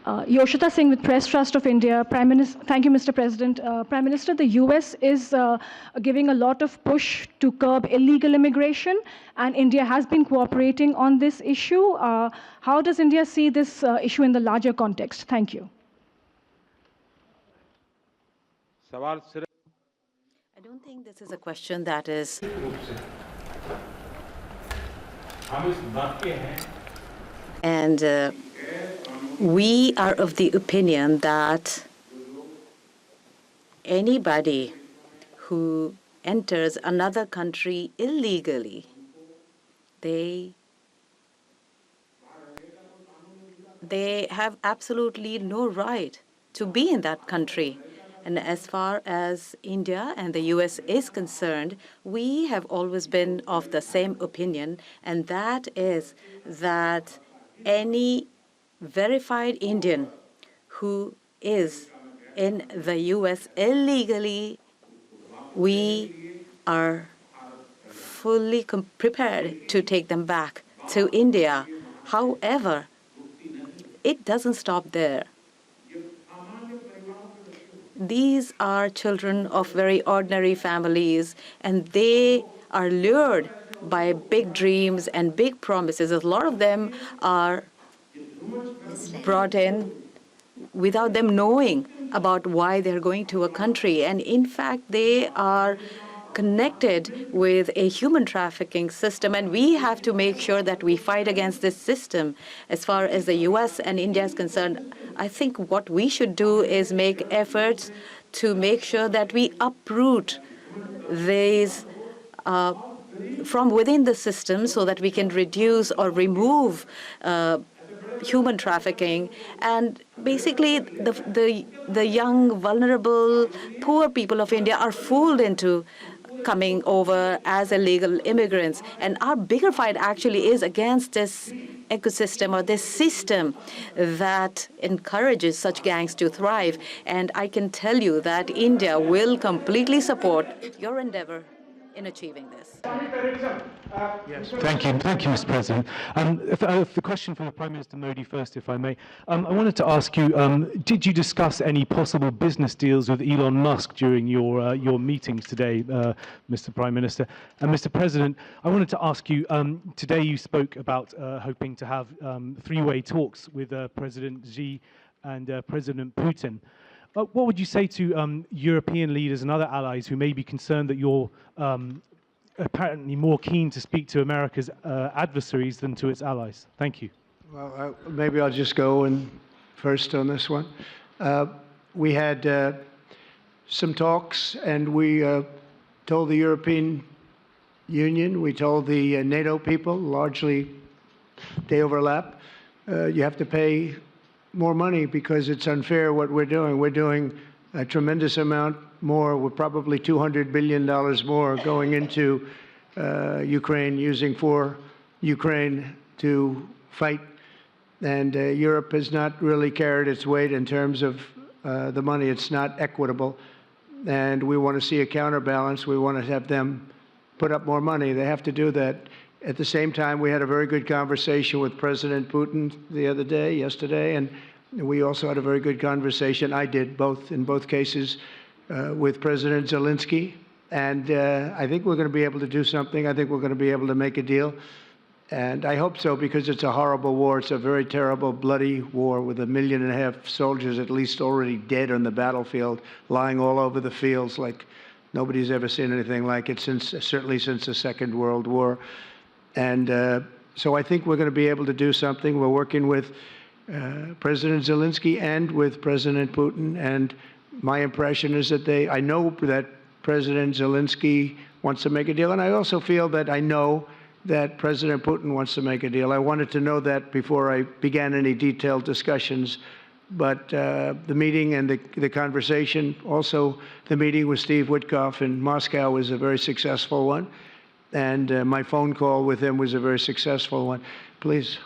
Yoshita Singh with Press Trust of India. Prime Minister, thank you, Mr. President. Prime Minister, the US is giving a lot of push to curb illegal immigration, and India has been cooperating on this issue. How does India see this issue in the larger context? Thank you. I don't think this is a question that is... And we are of the opinion that anybody who enters another country illegally, they have absolutely no right to be in that country. And as far as India and the US is concerned, we have always been of the same opinion, and that is that any verified Indian who is in the US illegally, we are fully prepared to take them back to India. However, it doesn't stop there. These are children of very ordinary families, and they are lured by big dreams and big promises. A lot of them are brought in without them knowing about why they're going to a country. And in fact, they are connected with a human trafficking system, and we have to make sure that we fight against this system. As far as the US and India is concerned, I think what we should do is make efforts to make sure that we uproot these from within the system so that we can reduce or remove human trafficking. And basically, the young, vulnerable, poor people of India are fooled into coming over as illegal immigrants. And our bigger fight actually is against this ecosystem or this system that encourages such gangs to thrive. And I can tell you that India will completely support your endeavor in achieving this. Yes, thank you, Mr. President. The question for Prime Minister Modi first, if I may. I wanted to ask you, did you discuss any possible business deals with Elon Musk during your meetings today, Mr. Prime Minister? And Mr. President, I wanted to ask you, today you spoke about hoping to have three-way talks with President Xi and President Putin. What would you say to European leaders and other allies who may be concerned that you're apparently more keen to speak to America's adversaries than to its allies? Thank you. Well, maybe I'll just go first on this one. We had some talks, and we told the European Union, we told the NATO people, largely they overlap, you have to pay more money because it's unfair what we're doing. We're doing a tremendous amount more. We're probably $200 billion more going into Ukraine, using for Ukraine to fight. And Europe has not really carried its weight in terms of the money. It's not equitable. And we want to see a counterbalance. We want to have them put up more money. They have to do that. At the same time, we had a very good conversation with President Putin yesterday, and we also had a very good conversation. I did in both cases with President Zelensky, and I think we're going to be able to do something. I think we're going to be able to make a deal, and I hope so, because it's a horrible war. It's a very terrible, bloody war with 1.5 million soldiers at least already dead on the battlefield, lying all over the fields like nobody's ever seen anything like it certainly since the Second World War. And so I think we're going to be able to do something. We're working with President Zelensky and with President Putin, and my impression is that I know that President Zelensky wants to make a deal, and I also feel that I know that President Putin wants to make a deal. I wanted to know that before I began any detailed discussions, but the meeting and the conversation, also the meeting with Steve Witkoff in Moscow was a very successful one. And my phone call with him was a very successful one. Please.